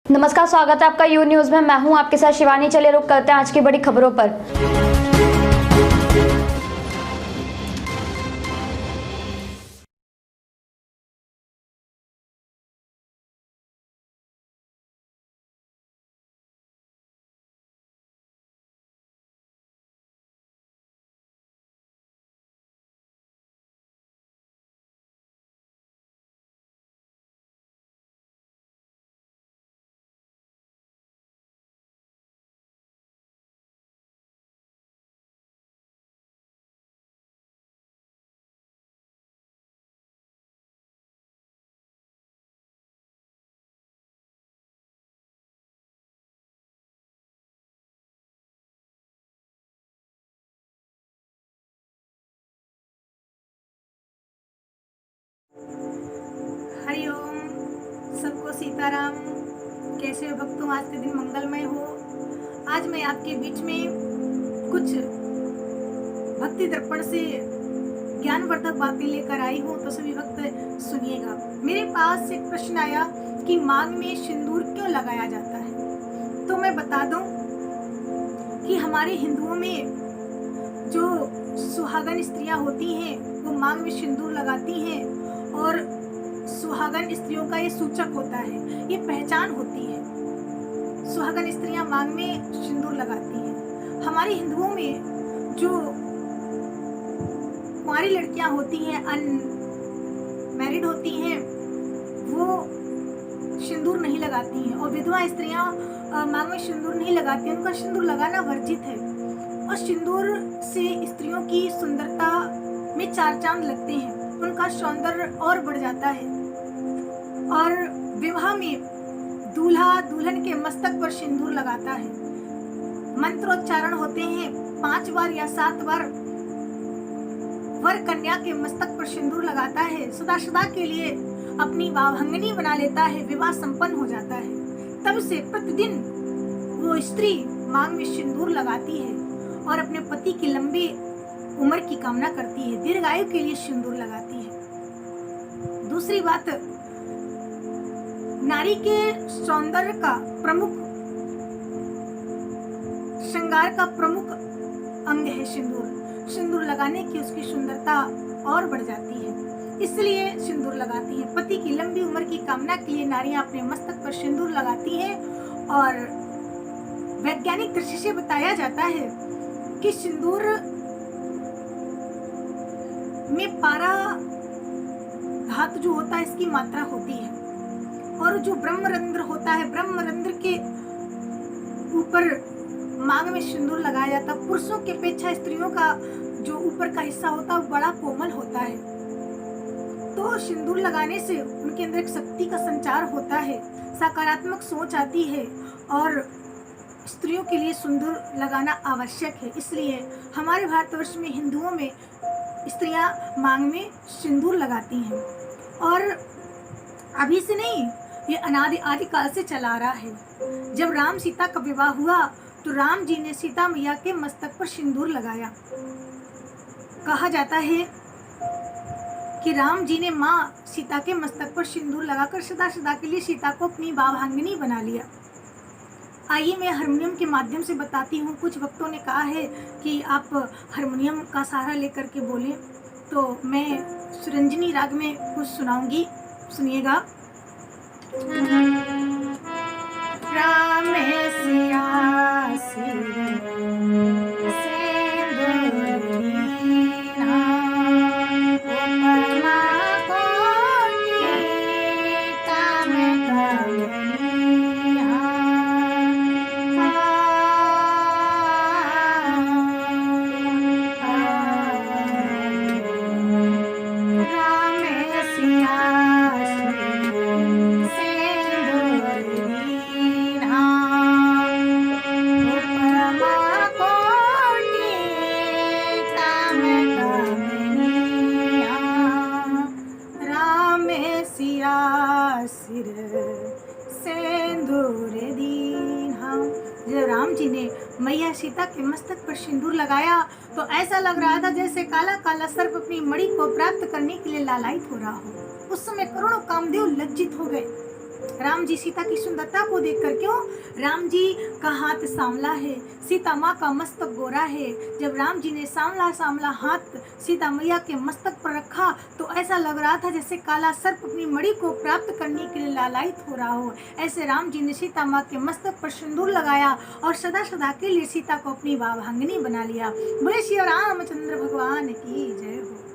नमस्कार, स्वागत है आपका यू न्यूज में। मैं हूं आपके साथ शिवानी। चलिए रुक करते हैं आज की बड़ी खबरों पर। हरिओम, सबको सीताराम। कैसे हो भक्तों? आज के दिन मंगलमय हो। आज मैं आपके बीच में कुछ भक्ति दर्पण से ज्ञानवर्धक बातें लेकर आई हूँ, तो सभी भक्त सुनिएगा। मेरे पास एक प्रश्न आया कि मांग में सिंदूर क्यों लगाया जाता है। तो मैं बता दूं कि हमारे हिंदुओं में जो सुहागन स्त्रियां होती हैं वो मांग में सिंदूर लगाती हैं, और सुहागन स्त्रियों का ये सूचक होता है, ये पहचान होती है। सुहागन स्त्रियां मांग में सिंदूर लगाती हैं। हमारे हिंदुओं में जो कुंवारी लड़कियां होती हैं, अनमैरिड होती हैं, वो सिंदूर नहीं लगाती हैं, और विधवा स्त्रियां मांग में सिंदूर नहीं लगाती हैं। उनका सिंदूर लगाना वर्जित है, और सिंदूर से स्त्रियों की सुंदरता में चार चांद लगते हैं, उनका सौंदर्य और बढ़ जाता है। और विवाह में दूल्हा दुल्हन के मस्तक पर सिंदूर लगाता है। मंत्रोच्चारण होते हैं 5 बार या 7 बार। वर कन्या के मस्तक पर सिंदूर लगाता है, सदा सदा के लिए अपनी वाहंगनी बना लेता है, विवाह संपन्न हो जाता है। तब से प्रतिदिन वो स्त्री मांग में सिंदूर लगाती है और अपने पति की लंबी उम्र की कामना करती है, दीर्घायु के लिए सिंदूर लगाती है। दूसरी बात, नारी के सौंदर्य का प्रमुख श्रृंगार का प्रमुख अंग है सिंदूर। सिंदूर लगाने की उसकी सुंदरता और बढ़ जाती है, इसलिए सिंदूर लगाती है। पति की लंबी उम्र की कामना के लिए नारियां अपने मस्तक पर सिंदूर लगाती हैं। और वैज्ञानिक दृष्टि से बताया जाता है कि सिंदूर में पारा धातु जो होता है, इसकी मात्रा होती है। और जो ब्रह्मरंध्र होता है, ब्रह्मरंध्र के ऊपर मांग में सिंदूर लगाया जाता है। पुरुषों की अपेक्षा स्त्रियों का जो ऊपर का हिस्सा होता है वो बड़ा कोमल होता है, तो सिंदूर लगाने से उनके अंदर एक शक्ति का संचार होता है, सकारात्मक सोच आती है, और स्त्रियों के लिए सिंदूर लगाना आवश्यक है। इसलिए हमारे भारतवर्ष में हिंदुओं में स्त्रियां मांग में सिंदूर लगाती हैं, और अभी से नहीं, ये अनादि आदिकाल से चला आ रहा है। जब राम सीता का विवाह हुआ तो राम जी ने सीता मैया के मस्तक पर सिंदूर लगाया। कहा जाता है कि राम जी ने माँ सीता के मस्तक पर सिंदूर लगाकर सदा सदा के लिए सीता को अपनी वाहंगिनी बना लिया। आइए मैं हारमोनियम के माध्यम से बताती हूँ। कुछ भक्तों ने कहा है कि आप हारमोनियम का सहारा लेकर के बोलें, तो मैं सुरंजनी राग में कुछ सुनाऊंगी, सुनिएगा। राम सिया जब राम जी ने मैया सीता के मस्तक पर सिंदूर लगाया तो ऐसा लग रहा था जैसे काला काला सर्प अपनी मणि को प्राप्त करने के लिए लालायित हो रहा हो। उस समय करोड़ों कामदेव लज्जित हो गए। राम जी सीता की सुंदरता को देखकर, क्यों, राम जी का हाथ सांवला है, सीता माँ का मस्तक गोरा है। जब राम जी ने सांवला सांवला हाथ सीता मैया के मस्तक पर रखा तो ऐसा लग रहा था जैसे काला सर्प अपनी मणि को प्राप्त करने के लिए लालायित हो रहा हो। ऐसे राम जी ने सीता माँ के मस्तक पर सिंदूर लगाया और सदा सदा के लिए सीता को अपनी वाभांगिनी बना लिया। बोले श्री रामचंद्र भगवान की जय हो।